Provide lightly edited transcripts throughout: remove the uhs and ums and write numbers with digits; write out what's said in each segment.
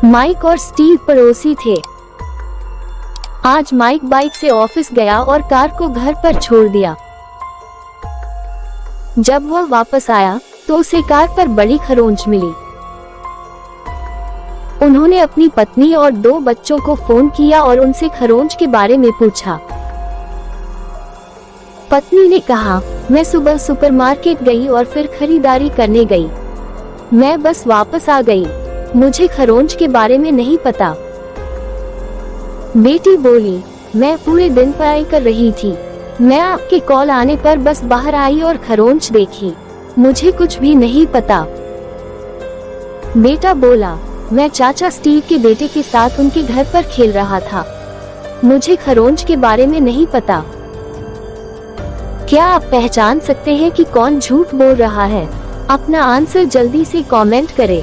Mic और Steve पड़ोसी थे। आज माइक बाइक से ऑफिस गया और कार को घर पर छोड़ दिया। जब वह वापस आया तो उसे कार पर बड़ी खरोंच मिली। उन्होंने अपनी पत्नी और 2 बच्चों को फोन किया और उनसे खरोंच के बारे में पूछा। पत्नी ने कहा, मैं सुबह सुपरमार्केट गई और फिर खरीदारी करने गई। मैं बस वापस आ गई। मुझे खरोंच के बारे में नहीं पता। बेटी बोली, मैं पूरे दिन पढ़ाई कर रही थी। मैं आपके कॉल आने पर बस बाहर आई और खरोंच देखी। मुझे कुछ भी नहीं पता। बेटा बोला, मैं चाचा स्टीव के बेटे के साथ उनके घर पर खेल रहा था। मुझे खरोंच के बारे में नहीं पता। क्या आप पहचान सकते हैं कि कौन झूठ बोल रहा है? अपना आंसर जल्दी से कमेंट करें।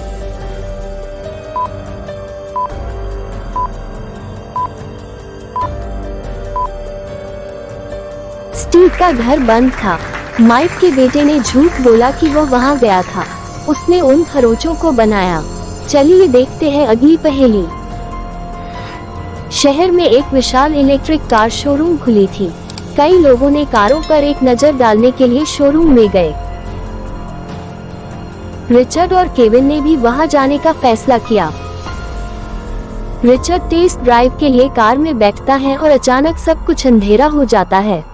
स्टीव का घर बंद था। माइक के बेटे ने झूठ बोला कि वह वहां गया था। उसने उन खरोंचों को बनाया। चलिए देखते हैं अगली पहेली। शहर में एक विशाल इलेक्ट्रिक कार शोरूम खुली थी। कई लोगों ने कारों पर एक नजर डालने के लिए शोरूम में गए। रिचर्ड और केविन ने भी वहां जाने का फैसला किया। रिचर्ड टेस्ट ड्राइव के लिए कार में बैठता है और अचानक सब कुछ अंधेरा हो जाता है।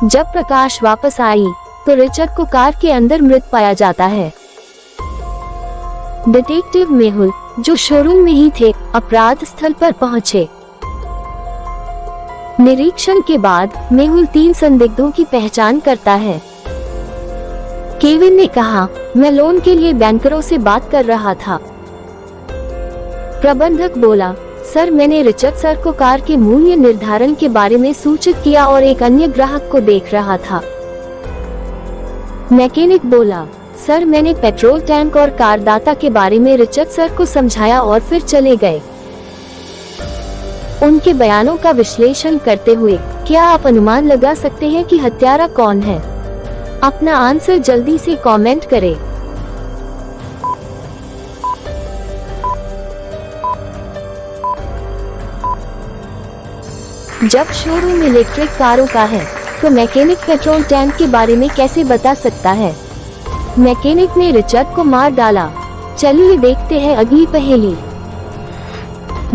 जब प्रकाश वापस आई तो रिचर्ड को कार के अंदर मृत पाया जाता है। डिटेक्टिव मेहुल, जो शोरूम में ही थे, अपराध स्थल पर पहुंचे। निरीक्षण के बाद मेहुल 3 संदिग्धों की पहचान करता है। केविन ने कहा, मैं लोन के लिए बैंकरों से बात कर रहा था। प्रबंधक बोला, सर, मैंने रिचर्ड सर को कार के मूल्य निर्धारण के बारे में सूचित किया और एक अन्य ग्राहक को देख रहा था। मैकेनिक बोला, सर, मैंने पेट्रोल टैंक और कारदाता के बारे में रिचर्ड सर को समझाया और फिर चले गए। उनके बयानों का विश्लेषण करते हुए क्या आप अनुमान लगा सकते हैं कि हत्यारा कौन है? अपना आंसर जल्दी से कमेंट करें। जब शोरूम इलेक्ट्रिक कारों का है तो मैकेनिक पेट्रोल टैंक के बारे में कैसे बता सकता है? मैकेनिक ने रिचर्ड को मार डाला। चलिए देखते हैं अगली पहेली।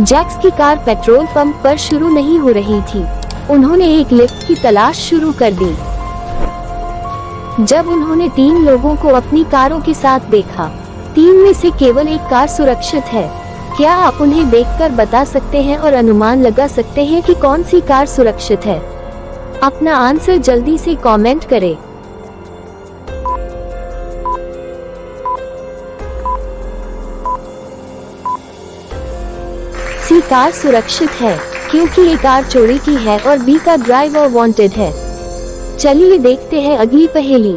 जैक्स की कार पेट्रोल पंप पर शुरू नहीं हो रही थी। उन्होंने एक लिफ्ट की तलाश शुरू कर दी। जब उन्होंने 3 लोगों को अपनी कारों के साथ देखा, 3 में से केवल एक कार सुरक्षित है। क्या आप उन्हें देखकर बता सकते हैं और अनुमान लगा सकते हैं कि कौन सी कार सुरक्षित है? अपना आंसर जल्दी से कमेंट करें। सी कार सुरक्षित है क्योंकि ये कार चोरी की है और बी का ड्राइवर वांटेड है। चलिए देखते हैं अगली पहेली।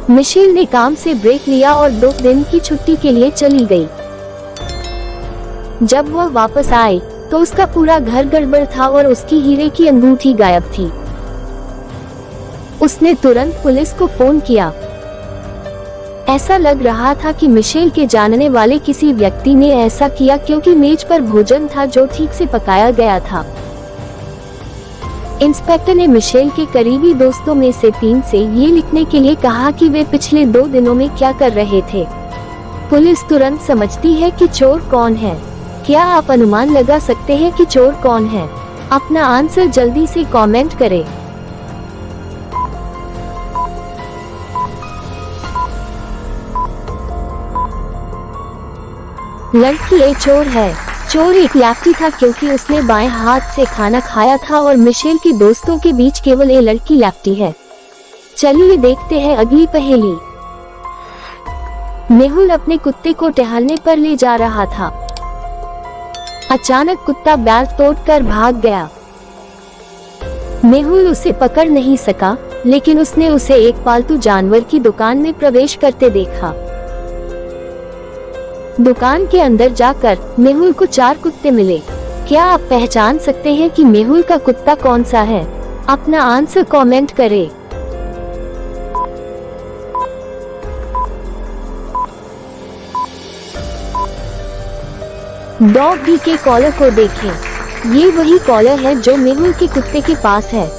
मिशेल ने काम से ब्रेक लिया और 2 दिन की छुट्टी के लिए चली गई। जब वह वापस आई तो उसका पूरा घर गड़बड़ था और उसकी हीरे की अंगूठी गायब थी। उसने तुरंत पुलिस को फोन किया। ऐसा लग रहा था कि मिशेल के जानने वाले किसी व्यक्ति ने ऐसा किया क्योंकि मेज पर भोजन था जो ठीक से पकाया गया था। इंस्पेक्टर ने मिशेल के करीबी दोस्तों में से 3 से ये लिखने के लिए कहा कि वे पिछले 2 दिनों में क्या कर रहे थे। पुलिस तुरंत समझती है कि चोर कौन है। क्या आप अनुमान लगा सकते हैं कि चोर कौन है? अपना आंसर जल्दी से कमेंट करें। लड़की एक चोर है। चोर एक लेफ्टी था क्योंकि उसने बाएं हाथ से खाना खाया था और मिशेल के दोस्तों के बीच केवल एक लड़की लेफ्टी है। चलिए देखते हैं अगली पहेली। मेहुल अपने कुत्ते को टहलने पर ले जा रहा था। अचानक कुत्ता बैल तोड़कर भाग गया। मेहुल उसे पकड़ नहीं सका, लेकिन उसने उसे एक पालतू जानवर की दुकान में प्रवेश करते देखा। दुकान के अंदर जाकर मेहुल को 4 कुत्ते मिले। क्या आप पहचान सकते हैं कि मेहुल का कुत्ता कौन सा है? अपना आंसर कमेंट करें। डॉग डी के कॉलर को देखें। ये वही कॉलर है जो मेहुल के कुत्ते के पास है।